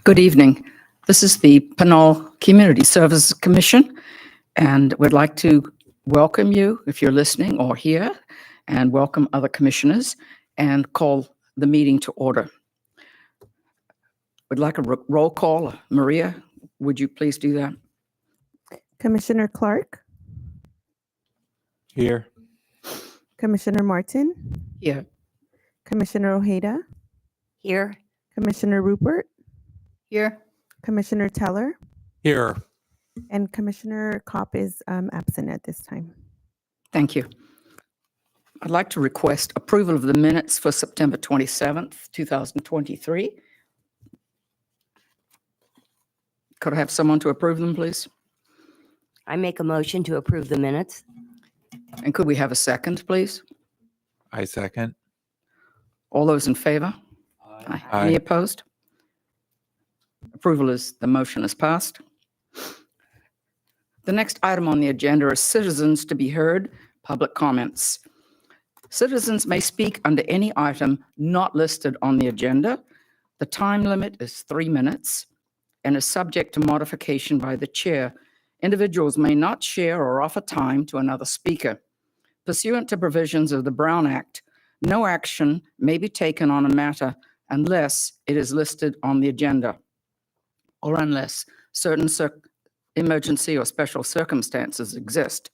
Good evening. This is the Pinole Community Services Commission, and we'd like to welcome you if you're listening or here, and welcome other commissioners, and call the meeting to order. We'd like a roll call. Maria, would you please do that? Commissioner Clark, Here. Commissioner Martin, Here. Commissioner Ojeda, Here. Commissioner Rupert, Here. Commissioner Teller, Here. and Commissioner Kopp is absent at this time. Thank you. I'd like to request approval of the minutes for September 27th, 2023. Could I have someone to approve them, please? I make a motion to approve the minutes. And could we have a second, please? I second. All those in favor? Aye. Any opposed? Approval is, the motion is passed. The next item on the agenda is citizens to be heard, public comments. Citizens may speak under any item not listed on the agenda. The time limit is 3 minutes and is subject to modification by the chair. Individuals may not share or offer time to another speaker. Pursuant to provisions of the Brown Act, no action may be taken on a matter unless it is listed on the agenda, or unless certain emergency or special circumstances exist.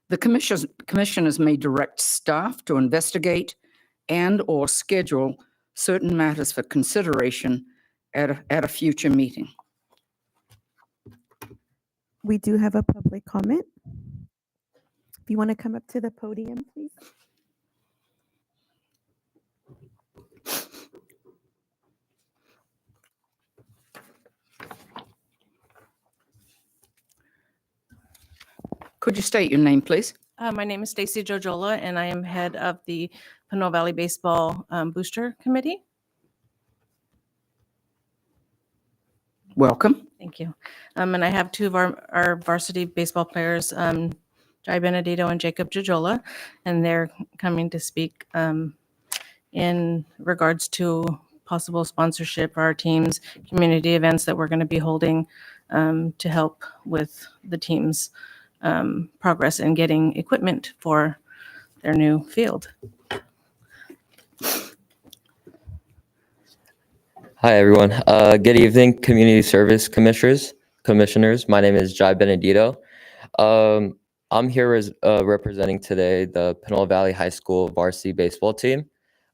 The commissioners may direct staff to investigate and/or schedule certain matters for consideration at a future meeting. We do have a public comment. If you want to come up to the podium, please. Could you state your name, please? My name is Stacy Jojola, and I am head of the Pinole Valley Baseball Booster Committee. Welcome. Thank you. And I have two of our varsity baseball players, Jai Benedito and Jacob Jojola, and they're coming to speak in regards to possible sponsorship for our teams, community events that we're going to be holding to help with the team's progress in getting equipment for their new field. Hi, everyone. Good evening, Community Service Commissioners. My name is Jai Benedito. I'm here representing today the Pinole Valley High School varsity baseball team.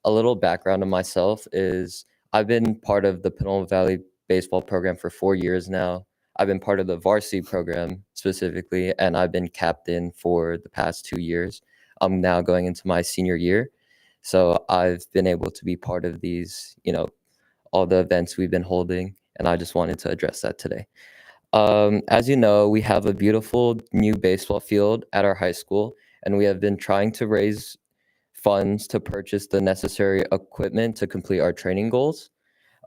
A little background on myself is I've been part of the Pinole Valley baseball program for 4 years now. I've been part of the varsity program specifically, and I've been captain for the past 2 years. I'm now going into my senior year. So I've been able to be part of these, all the events we've been holding, and I just wanted to address that today. As you know, we have a beautiful new baseball field at our high school, and we have been trying to raise funds to purchase the necessary equipment to complete our training goals.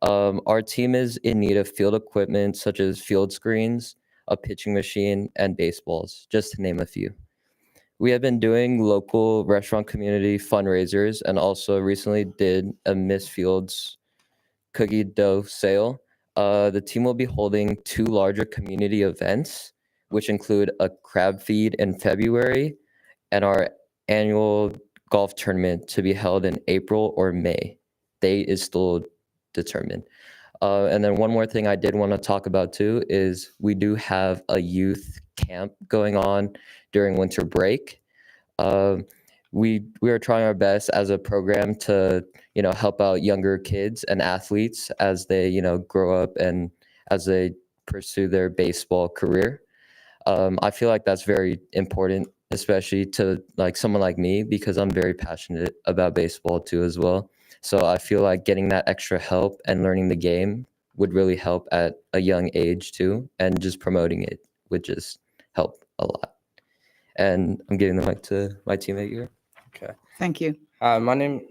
Our team is in need of field equipment such as field screens, a pitching machine, and baseballs, just to name a few. We have been doing local restaurant community fundraisers and also recently did a Miss Fields cookie dough sale. The team will be holding 2 larger community events, which include a crab feed in February and our annual golf tournament to be held in April or May. Date is still determined. And then one more thing I did want to talk about too is we do have a youth camp going on during winter break. We are trying our best as a program to, help out younger kids and athletes as they, grow up and as they pursue their baseball career. I feel like that's very important, especially to someone like me, because I'm very passionate about baseball too as well. So I feel like getting that extra help and learning the game would really help at a young age too, and just promoting it would just help a lot. And I'm giving the mic to my teammate here. Okay. Thank you. My name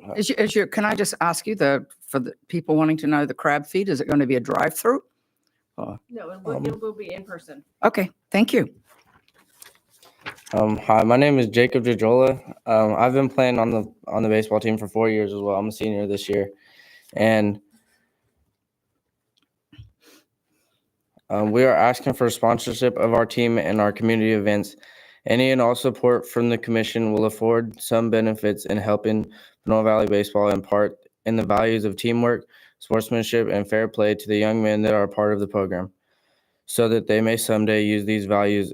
Can I just ask you for the people wanting to know the crab feed, is it going to be a drive-through? No, it will be in person. Okay, thank you. Hi, my name is Jacob Jojola. I've been playing on the baseball team for 4 years as well. I'm a senior this year, and We are asking for sponsorship of our team and our community events. Any and all support from the commission will afford some benefits in helping Pinole Valley Baseball impart in the values of teamwork, sportsmanship, and fair play to the young men that are part of the program, so that they may someday use these values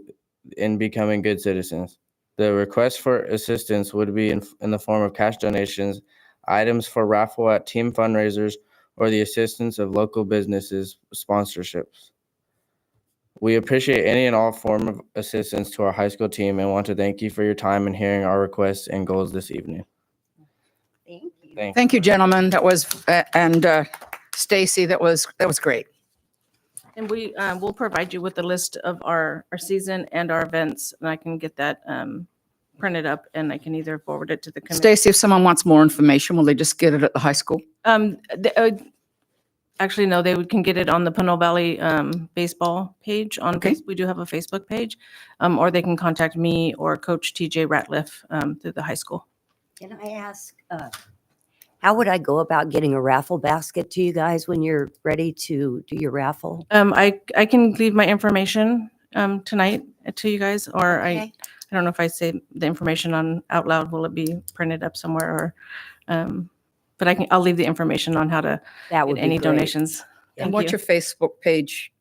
in becoming good citizens. The request for assistance would be in the form of cash donations, items for raffle at team fundraisers, or the assistance of local businesses sponsorships. We appreciate any and all form of assistance to our high school team and want to thank you for your time and hearing our requests and goals this evening. Thank you. Thank you, gentlemen. That was, and Stacy, that was great. And we will provide you with a list of our season and our events, and I can get that printed up, and I can either forward it to the committee. Stacy, if someone wants more information, will they just get it at the high school? Actually, no, they can get it on the Pinole Valley baseball page on Okay. We do have a Facebook page, or they can contact me or Coach TJ Ratliff through the high school. Can I ask, how would I go about getting a raffle basket to you guys when you're ready to do your raffle? I can leave my information tonight to you guys, or Okay. I don't know if I say the information on out loud, will it be printed up somewhere, or but I'll leave the information on how to That get would be any great. donations. And Thank what's you. your Facebook page?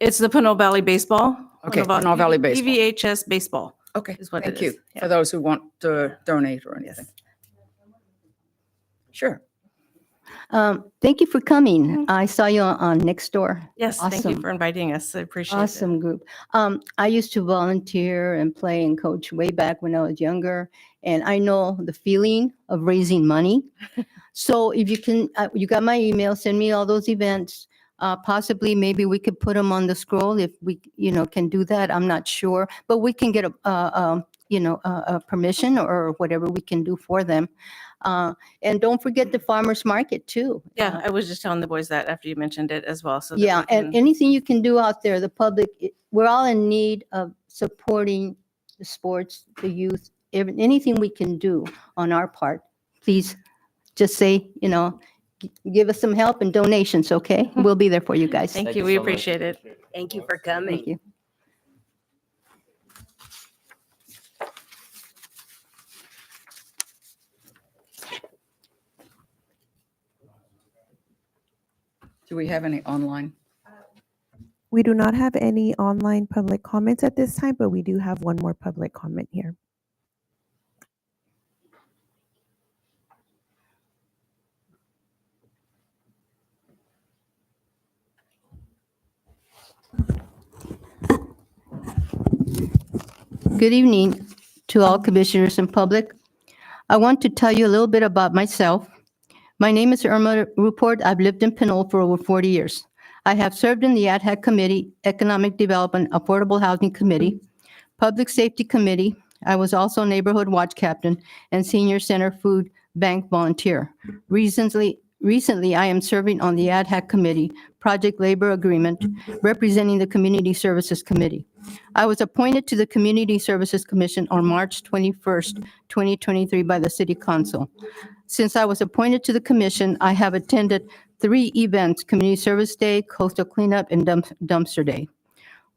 It's the Pinole Valley Baseball. Okay, Pinole Valley Baseball. PVHS Baseball. Okay, Is what it thank you. is, yeah. For those who want to donate or anything. Sure. Thank you for coming. I saw you on Nextdoor. Yes, thank you Awesome. for inviting us. I appreciate it. Awesome group. I used to volunteer and play and coach way back when I was younger, and I know the feeling of raising money. So if you can, you got my email, send me all those events. Possibly, maybe we could put them on the scroll if we, can do that. I'm not sure, but we can get a permission or whatever we can do for them. And don't forget the farmer's market too. Yeah, I was just telling the boys that after you mentioned it as well. So that Yeah, we and can- anything you can do out there, the public, we're all in need of supporting the sports, the youth, anything we can do on our part. Please just say, give us some help and donations, okay? We'll be there for you guys. Thank Thank you. you We so much. appreciate it. Thank you for coming. Thank you. Do we have any online? We do not have any online public comments at this time, but we do have one more public comment here. Good evening to all commissioners and public. I want to tell you a little bit about myself. My name is Irma Ruport. I've lived in Pinole for over 40 years. I have served in the Ad Hoc Committee, Economic Development, Affordable Housing Committee, Public Safety Committee. I was also Neighborhood Watch Captain and Senior Center Food Bank volunteer. Recently, I am serving on the Ad Hoc Committee, Project Labor Agreement, representing the Community Services Committee. I was appointed to the Community Services Commission on March 21st, 2023 by the City Council. Since I was appointed to the commission, I have attended 3 events: Community Service Day, Coastal Cleanup, and Dumpster Day.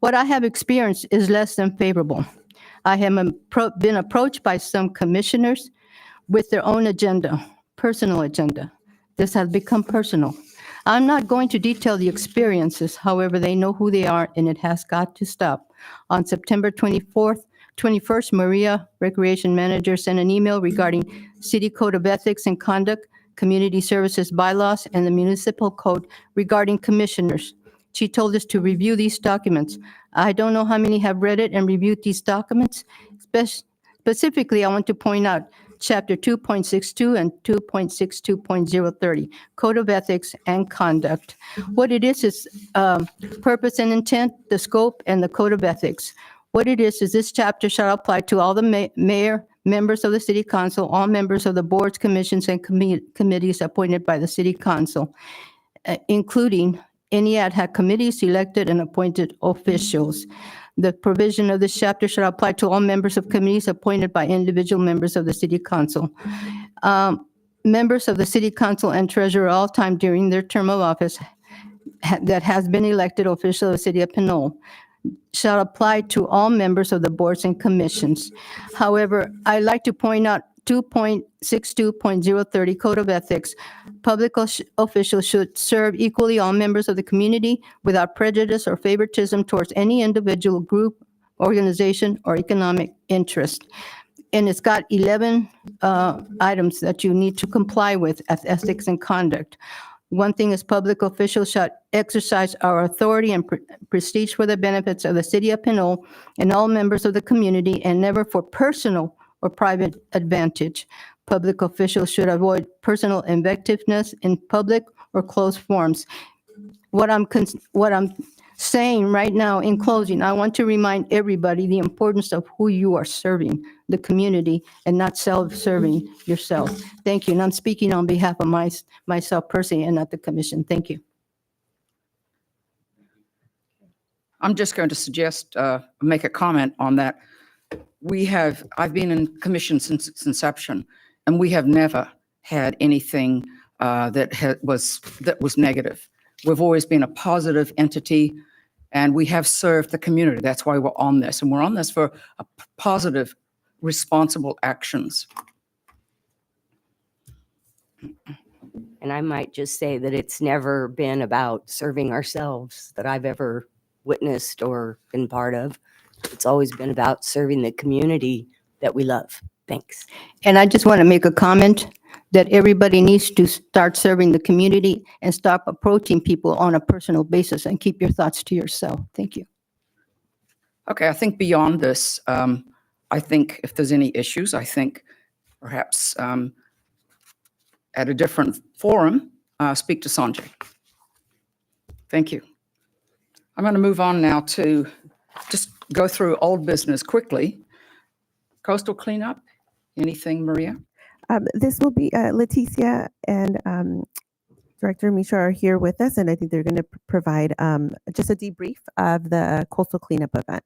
What I have experienced is less than favorable. I have been approached by some commissioners with their own agenda, personal agenda. This has become personal. I'm not going to detail the experiences, however, they know who they are, and it has got to stop. On September 21st, Maria, Recreation Manager, sent an email regarding City Code of Ethics and Conduct, Community Services Bylaws, and the Municipal Code regarding commissioners. She told us to review these documents. I don't know how many have read it and reviewed these documents. Specifically, I want to point out Chapter 2.62 and 2.62.030, Code of Ethics and Conduct. What it is purpose and intent, the scope, and the Code of Ethics. What it is this chapter shall apply to all the mayor, members of the City Council, all members of the boards, commissions, and committees appointed by the City Council, including any ad hoc committees, elected and appointed officials. The provision of this chapter shall apply to all members of committees appointed by individual members of the City Council. Members of the City Council and Treasurer all time during their term of office that has been elected official of the city of Pinole shall apply to all members of the boards and commissions. However, I'd like to point out 2.62.030 Code of Ethics. Public officials should serve equally all members of the community without prejudice or favoritism towards any individual group, organization, or economic interest. And it's got 11 items that you need to comply with as ethics and conduct. One thing is public officials shall exercise our authority and prestige for the benefits of the city of Pinole and all members of the community and never for personal or private advantage. Public officials should avoid personal invectiveness in public or closed forums. What I'm saying right now in closing, I want to remind everybody the importance of who you are serving, the community, and not self-serving yourself. Thank you. And I'm speaking on behalf of myself personally and not the commission. Thank you. I'm just going to suggest, make a comment on that. I've been in commission since its inception, and we have never had anything that was negative. We've always been a positive entity, and we have served the community. That's why we're on this, and we're on this for a positive, responsible actions. And I might just say that it's never been about serving ourselves that I've ever witnessed or been part of. It's always been about serving the community that we love. Thanks. And I just want to make a comment that everybody needs to start serving the community and stop approaching people on a personal basis and keep your thoughts to yourself. Thank you. Okay, I think beyond this, I think if there's any issues, I think perhaps at a different forum, speak to Sanjay. Thank you. I'm going to move on now to just go through old business quickly. Coastal cleanup, anything, Maria? This will be Leticia and Director Misha are here with us, and I think they're going to provide just a debrief of the coastal cleanup event.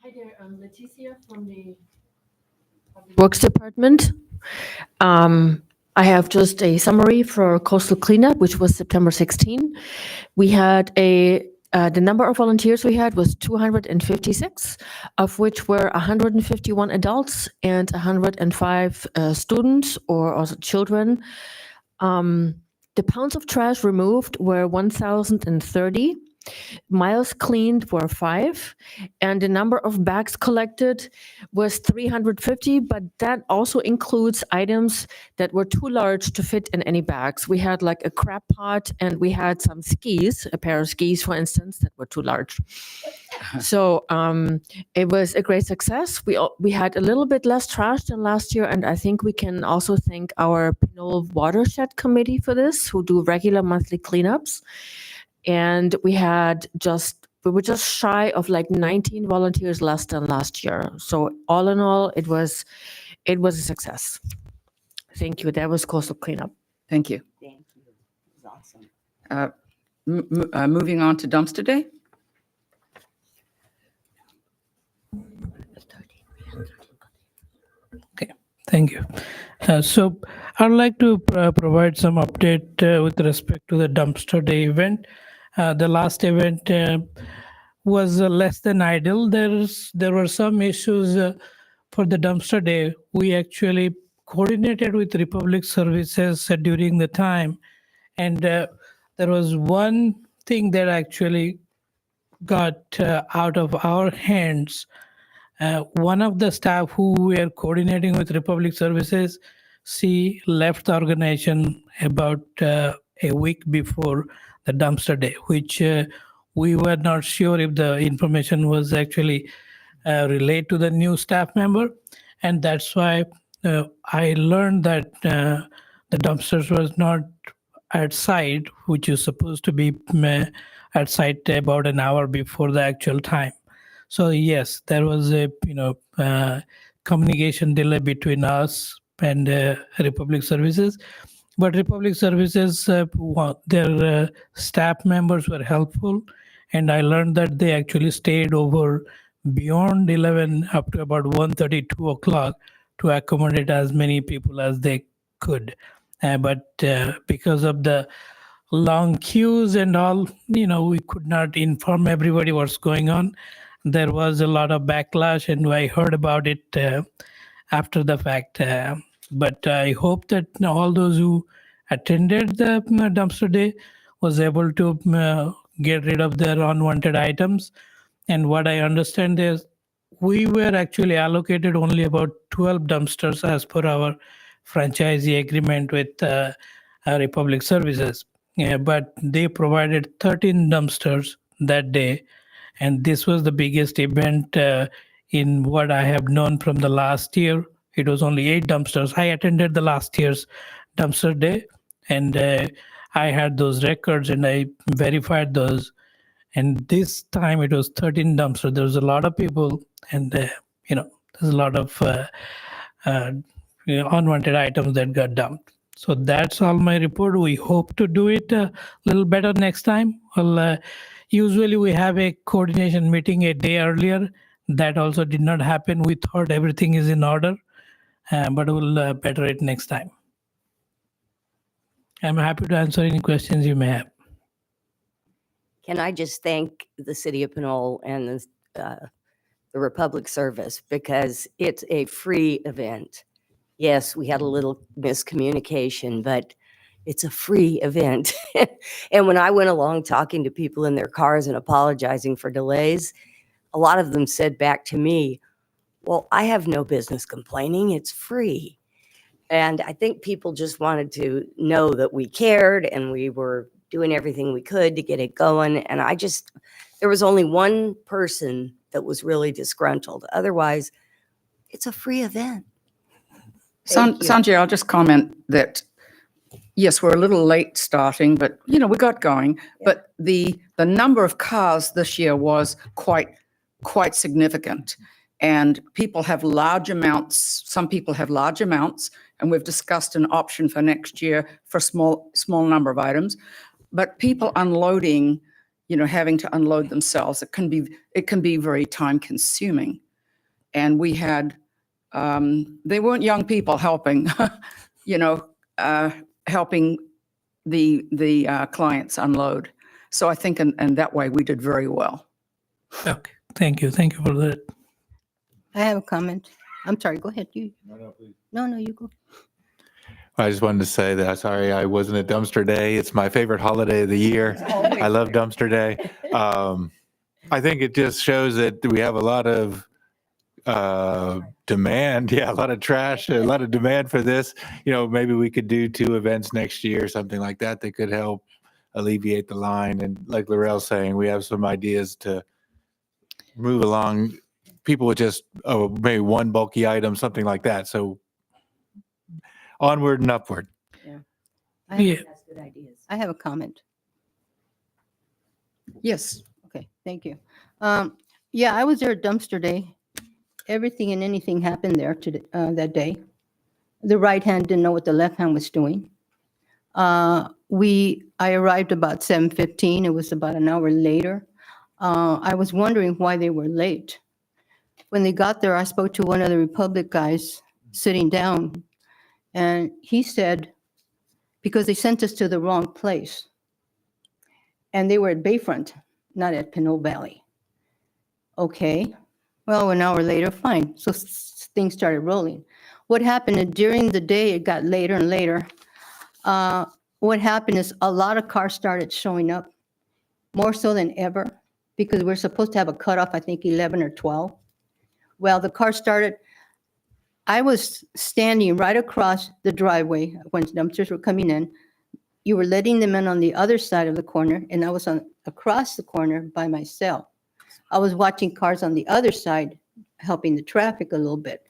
Hi there, I'm Leticia from the Public Works Department. I have just a summary for coastal cleanup, which was September 16. We had the number of volunteers we had was 256, of which were 151 adults and 105 students or also children. The pounds of trash removed were 1,030. Miles cleaned were 5, and the number of bags collected was 350, but that also includes items that were too large to fit in any bags. We had like a crab pot, and we had some skis, a pair of skis, for instance, that were too large. So it was a great success. We had a little bit less trash than last year, and I think we can also thank our Pinole Watershed Committee for this, who do regular monthly cleanups. And we were just shy of like 19 volunteers less than last year. So all in all, it was a success. Thank you. That was coastal cleanup. Thank you. Thank you. It was awesome. Moving on to dumpster day. Thank you. So I'd like to provide some update with respect to the dumpster day event. The last event was less than ideal. There were some issues for the dumpster day. We actually coordinated with Republic Services during the time, and there was one thing that actually got out of our hands. One of the staff who were coordinating with Republic Services, she left the organization about a week before the dumpster day, which we were not sure if the information was actually relayed to the new staff member. And that's why I learned that the dumpsters was not at site, which is supposed to be at site about an hour before the actual time. So yes, there was a communication delay between us and Republic Services, but Republic Services, their staff members were helpful, and I learned that they actually stayed over beyond 11 up to about 1:30, 2 o'clock to accommodate as many people as they could. But because of the long queues and all. We could not inform everybody what's going on. There was a lot of backlash, and I heard about it after the fact. But I hope that all those who attended the dumpster day was able to get rid of their unwanted items. And what I understand is we were actually allocated only about 12 dumpsters as per our franchisee agreement with Republic Services. But they provided 13 dumpsters that day. And this was the biggest event in what I have known from the last year. It was only 8 dumpsters. I attended the last year's dumpster day, and I had those records and I verified those. And this time it was 13 dumpsters. There was a lot of people, and there's a lot of unwanted items that got dumped. So that's all my report. We hope to do it a little better next time. Well, usually we have a coordination meeting a day earlier. That also did not happen. We thought everything is in order, but we'll better it next time. I'm happy to answer any questions you may have. Can I just thank the city of Pinole and the Republic Service, because it's a free event. Yes, we had a little miscommunication, but it's a free event. And when I went along talking to people in their cars and apologizing for delays, a lot of them said back to me, well, I have no business complaining. It's free. And I think people just wanted to know that we cared and we were doing everything we could to get it going. And there was only one person that was really disgruntled. Otherwise, it's a free event. Thank you. Sanjay, I'll just comment that, yes, we're a little late starting, but, we got going. Yeah. But the number of cars this year was quite significant. And people have large amounts. Some people have large amounts, and we've discussed an option for next year for a small number of items. But people unloading, having to unload themselves, it can be very time consuming. And we had, they weren't young people helping, helping the clients unload. So I think in that way we did very well. Okay, thank you. Thank you for that. I have a comment. I'm sorry, go ahead. You. No, please. No, you go. I just wanted to say that sorry I wasn't at Dumpster Day. It's my favorite holiday of the year. I love Dumpster Day. I think it just shows that we have a lot of demand. Yeah, a lot of trash, a lot of demand for this. Maybe we could do 2 events next year, something like that could help alleviate the line. And like Laurel's saying, we have some ideas to move along. People with just maybe one bulky item, something like that. So onward and upward. I have, Yeah. That's good ideas. I have a comment. Yes. Okay, thank you. Yeah, I was there at dumpster day. Everything and anything happened there that day. The right hand didn't know what the left hand was doing. I arrived about 7:15. It was about an hour later. I was wondering why they were late. When they got there, I spoke to one of the Republic guys sitting down, and he said, because they sent us to the wrong place. And they were at Bayfront, not at Pinole Valley. Okay, well, an hour later, fine. So things started rolling. What happened is during the day, it got later and later. What happened is a lot of cars started showing up, more so than ever, because we're supposed to have a cutoff, I think 11 or 12. Well, the car started, I was standing right across the driveway when dumpsters were coming in. You were letting them in on the other side of the corner, and I was across the corner by myself. I was watching cars on the other side, helping the traffic a little bit.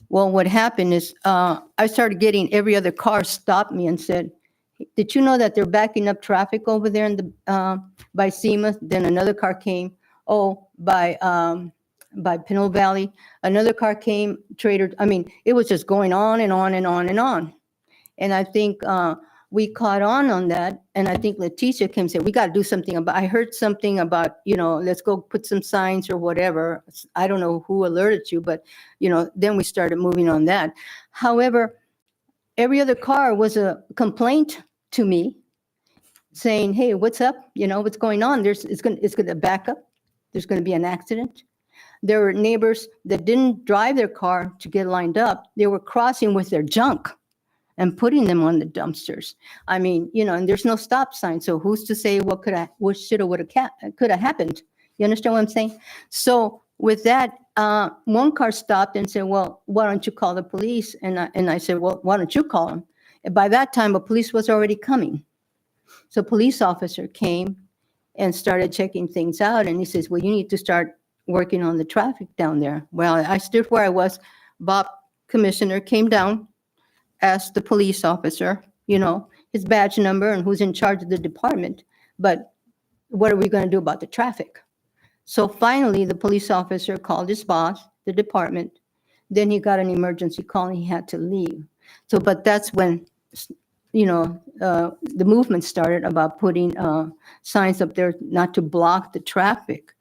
Well, what happened is I started getting every other car stopped me and said, did you know that they're backing up traffic over there in the by SEMA? Then another car came, by Pinole Valley. Another car came, it was just going on and on and on and on. And I think we caught on that. And I think Leticia came and said, we got to do something about, I heard something about, let's go put some signs or whatever. I don't know who alerted you, but, then we started moving on that. However, every other car was a complaint to me. saying, hey, what's up? You know, what's going on? It's going to back up. There's going to be an accident. There were neighbors that didn't drive their car to get lined up. They were crossing with their junk and putting them on the dumpsters. I mean, you know, and there's no stop sign. So who's to say what should have, would have, could have happened? You understand what I'm saying? So with that, one car stopped and said, well, why don't you call the police? And I said, well, why don't you call them? And by that time, the police was already coming. So a police officer came and started checking things out. And he says, well, you need to start working on the traffic down there. Well, I stood where I was. Bob, commissioner, came down, asked the police officer, you know, his badge number and who's in charge of the department. But what are we going to do about the traffic? So finally, the police officer called his boss, the department. Then he got an emergency call and he had to leave. So, but that's when, you know, the movement started about putting signs up there not to block the traffic.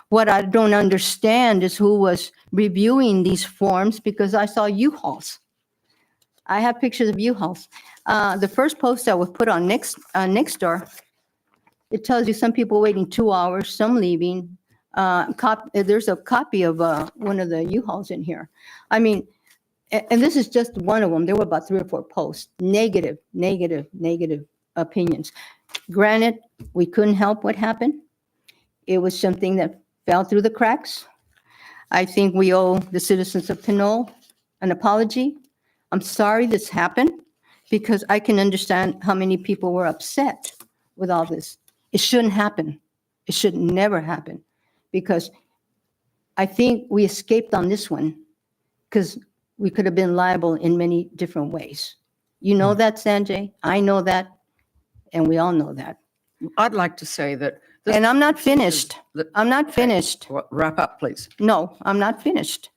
What I don't understand is who was reviewing these forms, because I saw U-Hauls. I have pictures of U-Hauls. The first post that was put on Nextdoor, it tells you some people waiting 2 hours, some leaving. There's a copy of one of the U-Hauls in here. I mean, and this is just one of them. There were about 3 or 4 posts, negative opinions. Granted, we couldn't help what happened. It was something that fell through the cracks. I think we owe the citizens of Pinole an apology. I'm sorry this happened, because I can understand how many people were upset with all this. It shouldn't happen. It should never happen, because I think we escaped on this one, because we could have been liable in many different ways. You know that, Sanjay? I know that, and we all know that. I'd like to say that. And I'm not finished. I'm not finished. Well, wrap up, please. No, I'm not finished.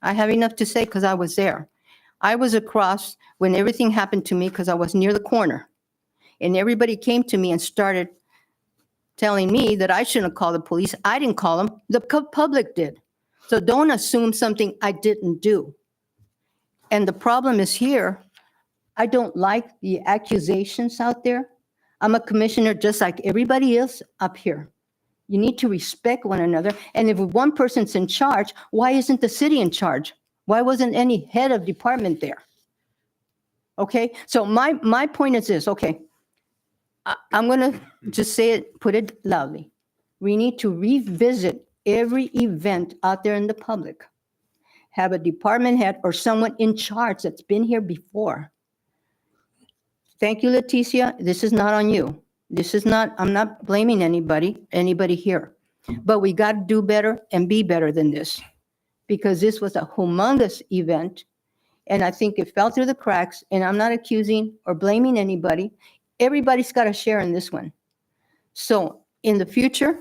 I have enough to say because I was there. I was across when everything happened to me because I was near the corner. And everybody came to me and started telling me that I shouldn't have called the police. I didn't call them. The public did. So don't assume something I didn't do. And the problem is here. I don't like the accusations out there. I'm a commissioner just like everybody else up here. You need to respect one another. And if one person's in charge, why isn't the city in charge? Why wasn't any head of department there? Okay, so my point is this, okay. I'm gonna just say it, put it loudly. We need to revisit every event out there in the public. Have a department head or someone in charge that's been here before. Thank you, Leticia. This is not on you. This is not, I'm not blaming anybody here. But we got to do better and be better than this, because this was a humongous event. And I think it fell through the cracks, and I'm not accusing or blaming anybody. Everybody's got a share in this one. So in the future,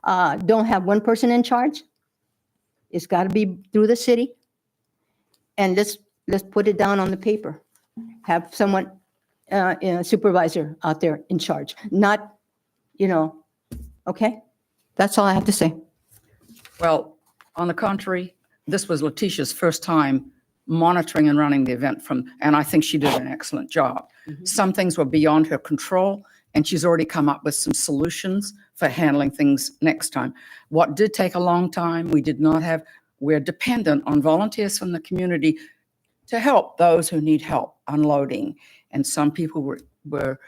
don't have one person in charge. It's got to be through the city. And let's put it down on the paper. Have someone, supervisor out there in charge, not, you know, okay? That's all I have to say. Well, on the contrary, this was Letitia's first time monitoring and running the event and I think she did an excellent job. Some things were beyond her control, and she's already come up with some solutions for handling things next time. What did take a long time, we're dependent on volunteers from the community to help those who need help unloading. And some people were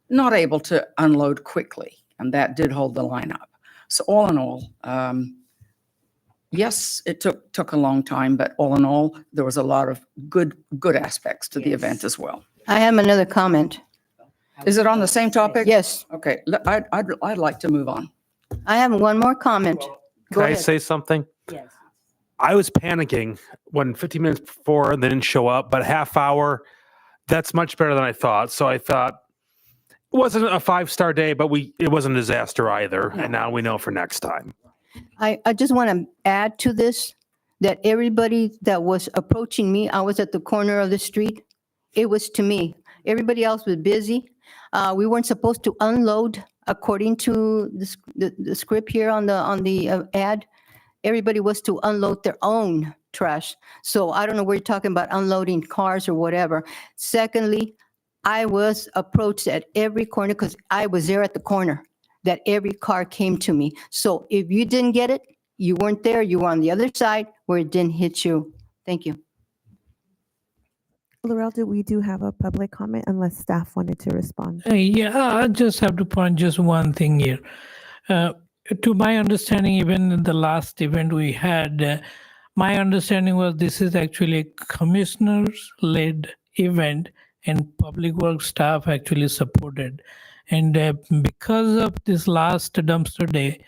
not able to unload quickly, and that did hold the line up. So all in all, yes, it took a long time, but all in all, there was a lot of good aspects to the event as well. I have another comment. Is it on the same topic? Yes, Okay, I'd like to move on. I have one more comment. Go Can I ahead. say something? Yes. I was panicking when 15 minutes before they didn't show up, but half hour, that's much better than I thought. So I thought it wasn't a 5-star day, but it wasn't a disaster either. And now we know for next time. I just want to add to this that everybody that was approaching me, I was at the corner of the street. It was to me. Everybody else was busy. We weren't supposed to unload according to the script here on the ad. Everybody was to unload their own trash. So I don't know where you're talking about unloading cars or whatever. Secondly, I was approached at every corner because I was there at the corner, that every car came to me. So if you didn't get it, you weren't there, you were on the other side where it didn't hit you. Thank you. Laurel, we do have a public comment unless staff wanted to respond. Yeah, I just have to point just one thing here. To my understanding, even in the last event we had, my understanding was this is actually a commissioners-led event and public works staff actually supported. And because of this last dumpster day,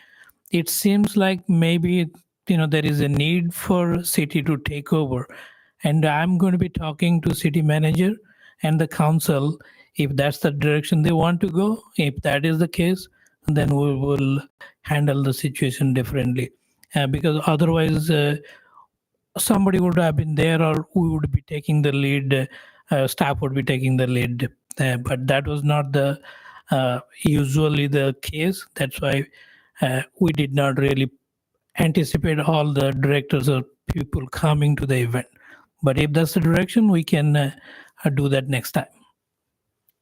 it seems like maybe there is a need for city to take over. And I'm going to be talking to city manager and the council if that's the direction they want to go. If that is the case, then we will handle the situation differently. Because otherwise, somebody would have been there, or we would be taking the lead. Staff would be taking the lead, but that was not the usually the case. That's why we did not really anticipate all the directors or people coming to the event. But if that's the direction, we can do that next time.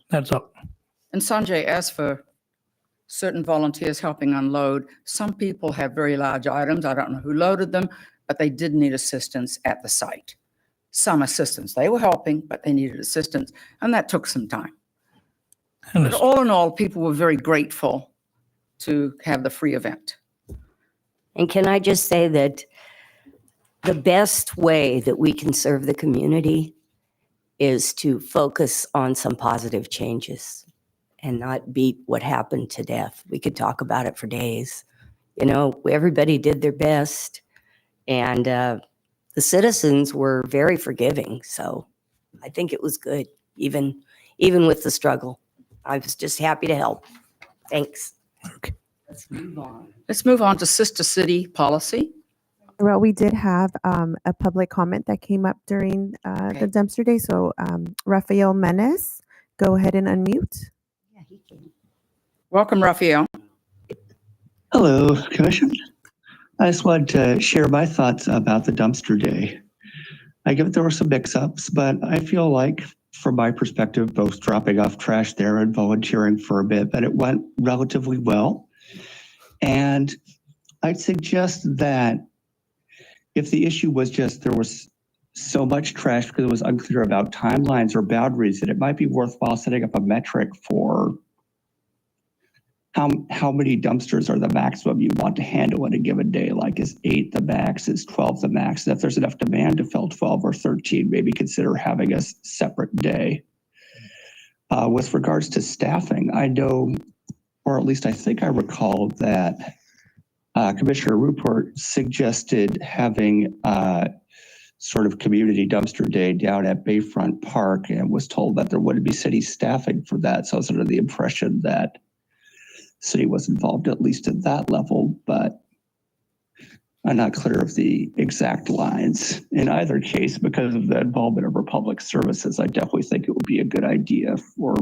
That's all. And Sanjay, as for certain volunteers helping unload, some people have very large items. I don't know who loaded them, but they did need assistance at the site. Some assistance. They were helping, but they needed assistance, and that took some time. But all in all, people were very grateful to have the free event. And can I just say that the best way that we can serve the community is to focus on some positive changes and not beat what happened to death. We could talk about it for days. Everybody did their best, and the citizens were very forgiving. So I think it was good, even with the struggle. I was just happy to help. Thanks. Okay. Let's move on. Let's move on to Sister City policy. Well, we did have a public comment that came up during the dumpster day. So Rafael Menes, go ahead and unmute. Yeah, he can. Welcome, Raphael. Hello, Commission. I just wanted to share my thoughts about the dumpster day. I get there were some mix-ups, but I feel like, from my perspective, both dropping off trash there and volunteering for a bit, but it went relatively well. And I'd suggest that if the issue was just there was so much trash because it was unclear about timelines or boundaries, that it might be worthwhile setting up a metric for how many dumpsters are the maximum you want to handle in a given day. Like, is 8 the max? Is 12 the max? And if there's enough demand to fill 12 or 13, maybe consider having a separate day. With regards to staffing, I know, or at least I think I recall that Commissioner Rupert suggested having sort of community dumpster day down at Bayfront Park, and was told that there wouldn't be city staffing for that. So I was under the impression that city was involved at least at that level, but I'm not clear of the exact lines. In either case, because of the involvement of Republic Services, I definitely think it would be a good idea for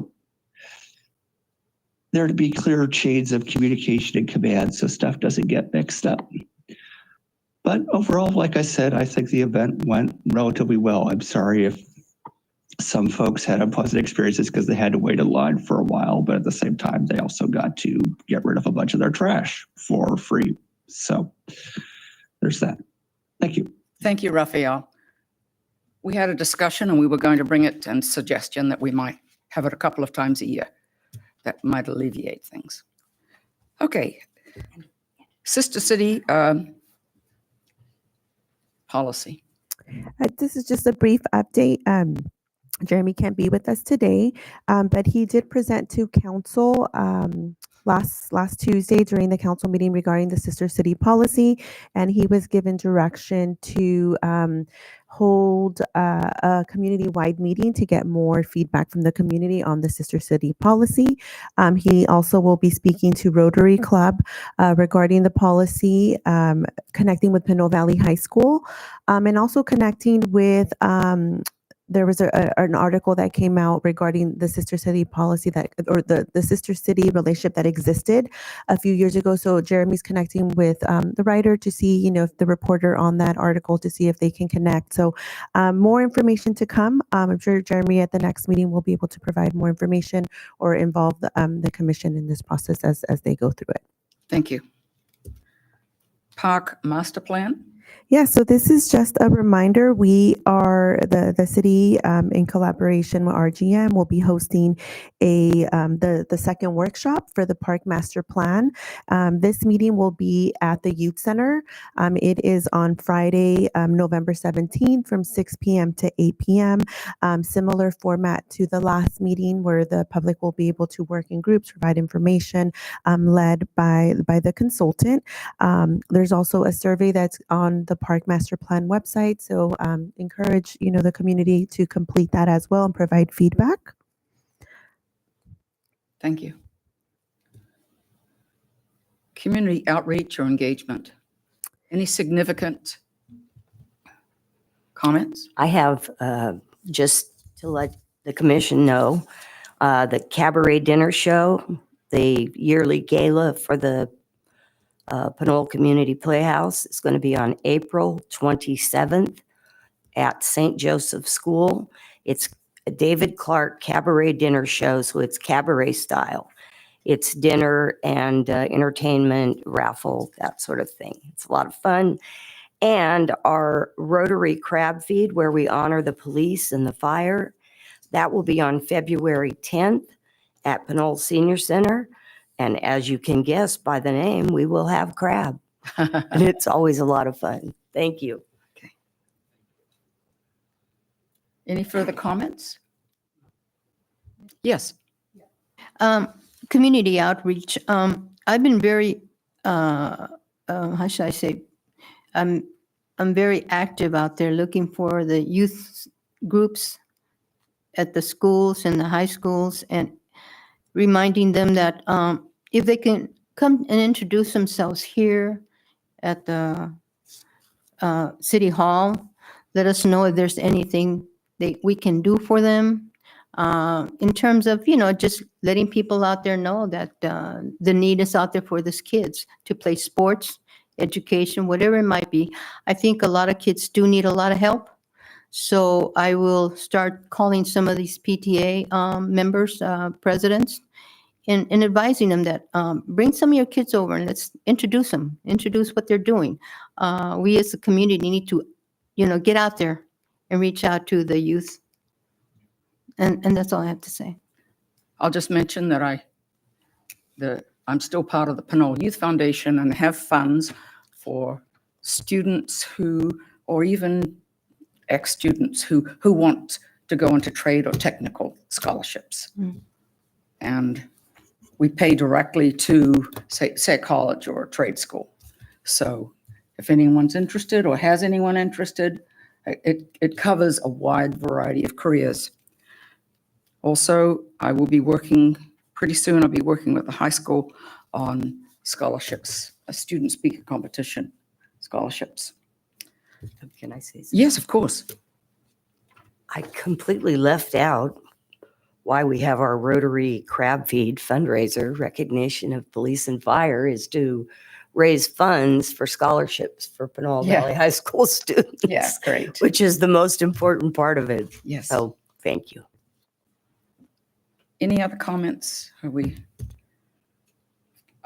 there to be clear chains of communication and command so stuff doesn't get mixed up. But overall, like I said, I think the event went relatively well. I'm sorry if some folks had unpleasant experiences because they had to wait in line for a while, but at the same time, they also got to get rid of a bunch of their trash for free. So there's that. Thank you. Thank you, Raphael. We had a discussion and we were going to bring it and suggestion that we might have it a couple of times a year. That might alleviate things. Okay. Sister City policy. This is just a brief update. Jeremy can't be with us today, but he did present to council last Tuesday during the council meeting regarding the Sister City policy, and he was given direction to hold a community-wide meeting to get more feedback from the community on the Sister City policy. He also will be speaking to Rotary Club regarding the policy, connecting with Pinole Valley High School, and also connecting with there was an article that came out regarding the sister city policy or the sister city relationship that existed a few years ago. So Jeremy's connecting with the writer to see, if the reporter on that article to see if they can connect. So more information to come. I'm sure Jeremy at the next meeting will be able to provide more information or involve the commission in this process as they go through it. Thank you. Park Master Plan. Yeah, so this is just a reminder. We are the city in collaboration with RGM will be hosting the second workshop for the Park Master Plan. This meeting will be at the Youth Center. It is on Friday, November 17th from 6 p.m. to 8 p.m. Similar format to the last meeting where the public will be able to work in groups, provide information led by the consultant. There's also a survey that's on the Park Master Plan website. So encourage, the community to complete that as well and provide feedback. Thank you. Community outreach or engagement. Any significant comments? I have just to let the commission know, the cabaret dinner show, the yearly gala for the Pinole Community Playhouse is going to be on April 27th at St. Joseph School. It's a David Clark cabaret dinner show, so it's cabaret style. It's dinner and entertainment, raffle, that sort of thing. It's a lot of fun. And our Rotary Crab Feed, where we honor the police and the fire, that will be on February 10th at Pinole Senior Center. And as you can guess by the name, we will have crab. And it's always a lot of fun. Thank you. Okay. Any further comments? Yes. Community outreach. I've been very, how should I say? I'm very active out there looking for the youth groups at the schools and the high schools and reminding them that if they can come and introduce themselves here at the City Hall, let us know if there's anything that we can do for them in terms of, just letting people out there know that the need is out there for these kids to play sports, education, whatever it might be. I think a lot of kids do need a lot of help. So I will start calling some of these PTA members, presidents, and advising them that bring some of your kids over and let's introduce them, introduce what they're doing. We as a community need to, get out there and reach out to the youth. And that's all I have to say. I'll just mention that I'm still part of the Pinole Youth Foundation and have funds for students or even ex-students who want to go into trade or technical scholarships. Mm. And we pay directly to, say a college or a trade school. So if anyone's interested or has anyone interested, it covers a wide variety of careers. Also, I will be working, pretty soon I'll be working with the high school on scholarships, a student speaker competition scholarships. Can I say something? Yes, of course. I completely left out why we have our Rotary Crab Feed fundraiser. Recognition of police and fire is to raise funds for scholarships for Pinole Valley High School students. Yeah, great. Which is the most important part of it. Yes. So thank you. Any other comments?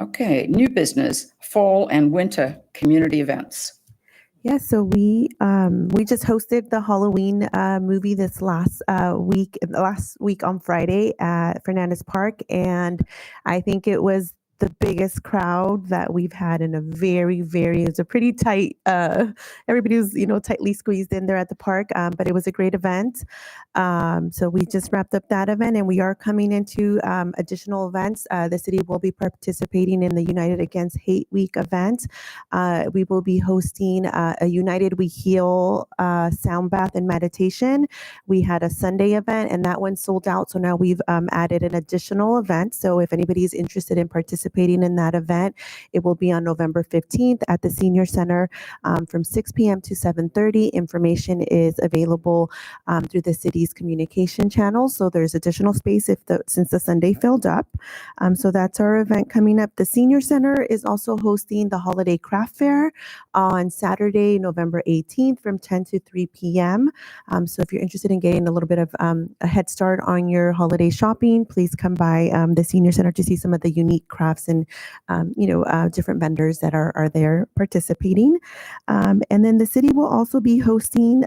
Okay, new business, fall and winter community events. Yeah, so we just hosted the Halloween movie this last week on Friday at Fernandez Park, and I think it was the biggest crowd that we've had in it's a pretty tight, everybody was, tightly squeezed in there at the park, but it was a great event. So we just wrapped up that event and we are coming into additional events. The city will be participating in the United Against Hate Week event. We will be hosting a United We Heal sound bath and meditation. We had a Sunday event and that one sold out. So now we've added an additional event. So if anybody is interested in participating participating in that event. It will be on November 15th at the Senior Center from 6 p.m. to 7:30. Information is available through the city's communication channels. So there's additional space since the Sunday filled up. So that's our event coming up. The Senior Center is also hosting the Holiday Craft Fair on Saturday, November 18th from 10 to 3 p.m. So if you're interested in getting a little bit of a head start on your holiday shopping, please come by the Senior Center to see some of the unique crafts and different vendors that are there participating. And then the city will also be hosting,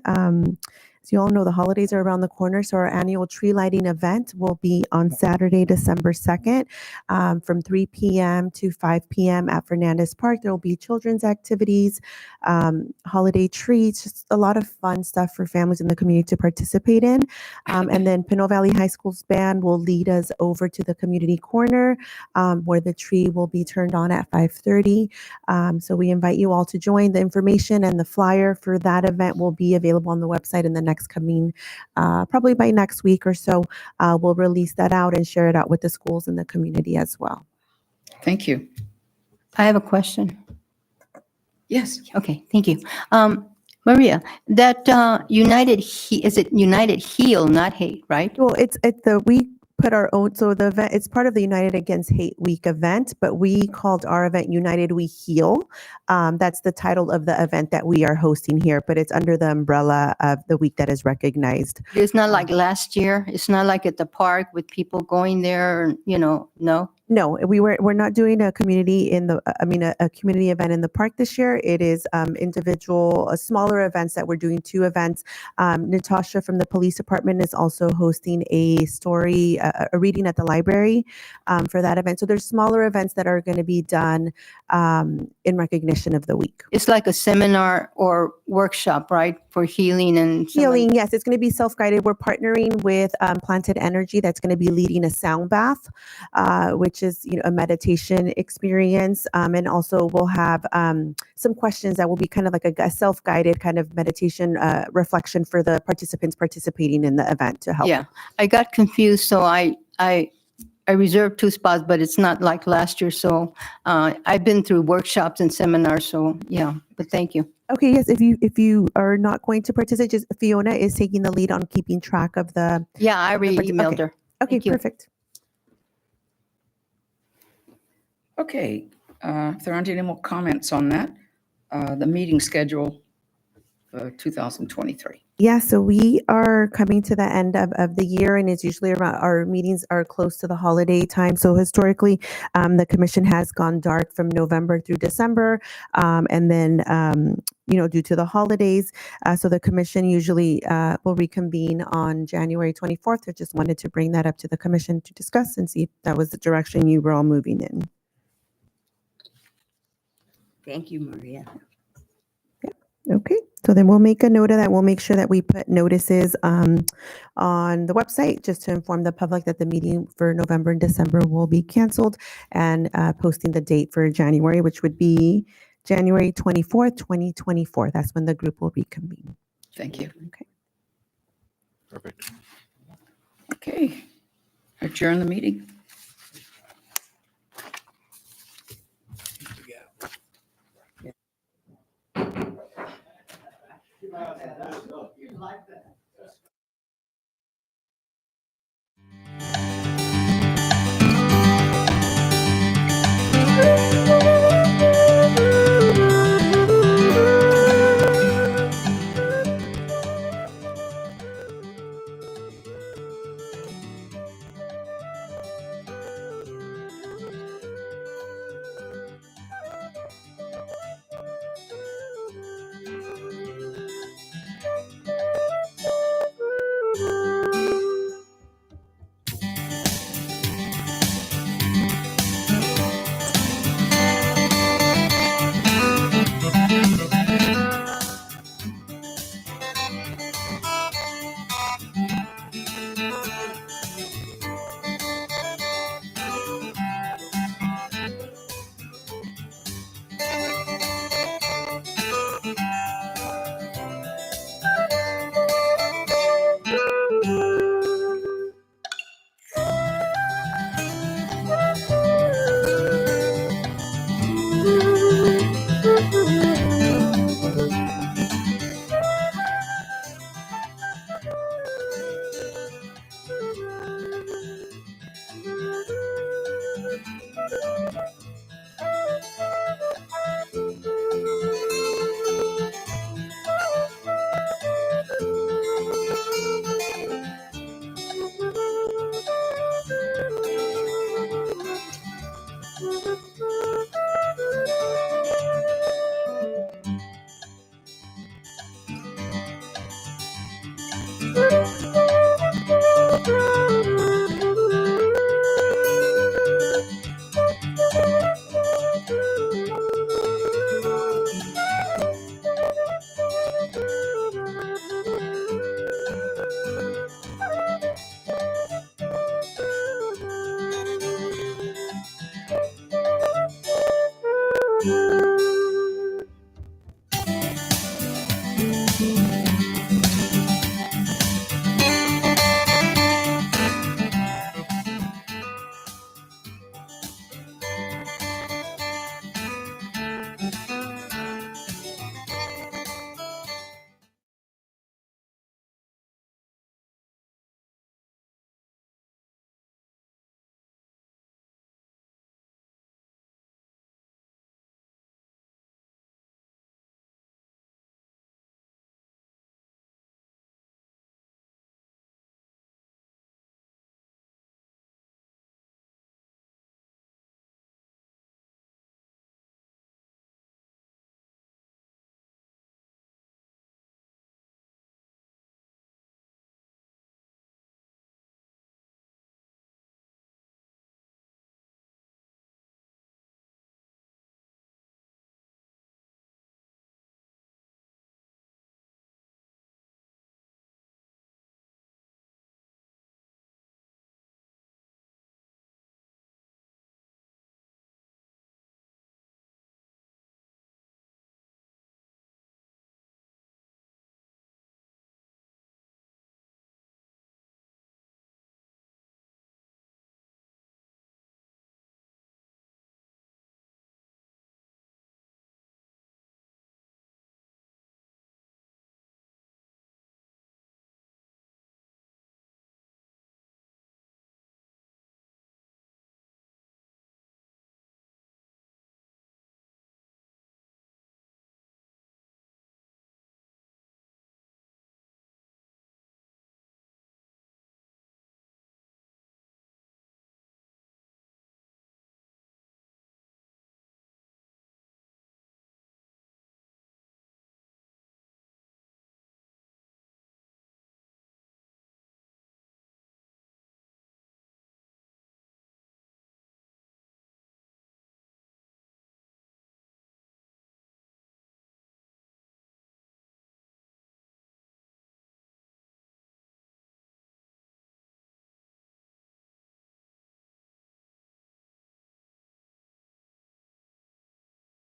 as you all know, the holidays are around the corner, so our annual tree lighting event will be on Saturday, December 2nd, from 3 p.m. to 5 p.m. at Fernandez Park. There will be children's activities, holiday treats, just a lot of fun stuff for families in the community to participate in. And then Pinole Valley High School's band will lead us over to the community corner, where the tree will be turned on at 5:30. So we invite you all to join. The information and the flyer for that event will be available on the website in the next coming, probably by next week or so. We'll release that out and share it out with the schools and the community as well. Thank you. I have a question. Yes. Okay, thank you. Maria, that is it United Heal, not Hate, right? Well, we put our own, so the event, it's part of the United Against Hate Week event, but we called our event United We Heal. That's the title of the event that we are hosting here, but it's under the umbrella of the week that is recognized. It's not like last year. It's not like at the park with people going there, no? No, we're not doing a community a community event in the park this year. It is smaller events that we're doing, 2 events. Natasha from the police department is also hosting a reading at the library for that event. So there's smaller events that are going to be done in recognition of the week. It's like a seminar or workshop, right? For healing and Healing, yes. It's going to be self-guided. We're partnering with Planted Energy that's going to be leading a sound bath, which is a meditation experience. And also we'll have some questions that will be kind of like a self-guided kind of meditation reflection for the participants participating in the event to help. Yeah, I got confused, so I reserved 2 spots, but it's not like last year. So I've been through workshops and seminars, so yeah, but thank you. Okay, yes, if you are not going to participate, just Fiona is taking the lead on keeping track of the... Yeah, I emailed her. Okay, Thank you. perfect. Okay, if there aren't any more comments on that, the meeting schedule for 2023. Yeah, so we are coming to the end of the year, and it's usually around, our meetings are close to the holiday time. So historically, the commission has gone dark from November through December, and then, due to the holidays. So the commission usually will reconvene on January 24th. I just wanted to bring that up to the commission to discuss and see if that was the direction you were all moving in. Thank you, Maria. Okay, so then we'll make a note of that. We'll make sure that we put notices on the website just to inform the public that the meeting for November and December will be canceled, and posting the date for January, which would be January 24th, 2024. That's when the group will reconvene. Thank you. Okay. Perfect. Okay, adjourn the meeting. You like that.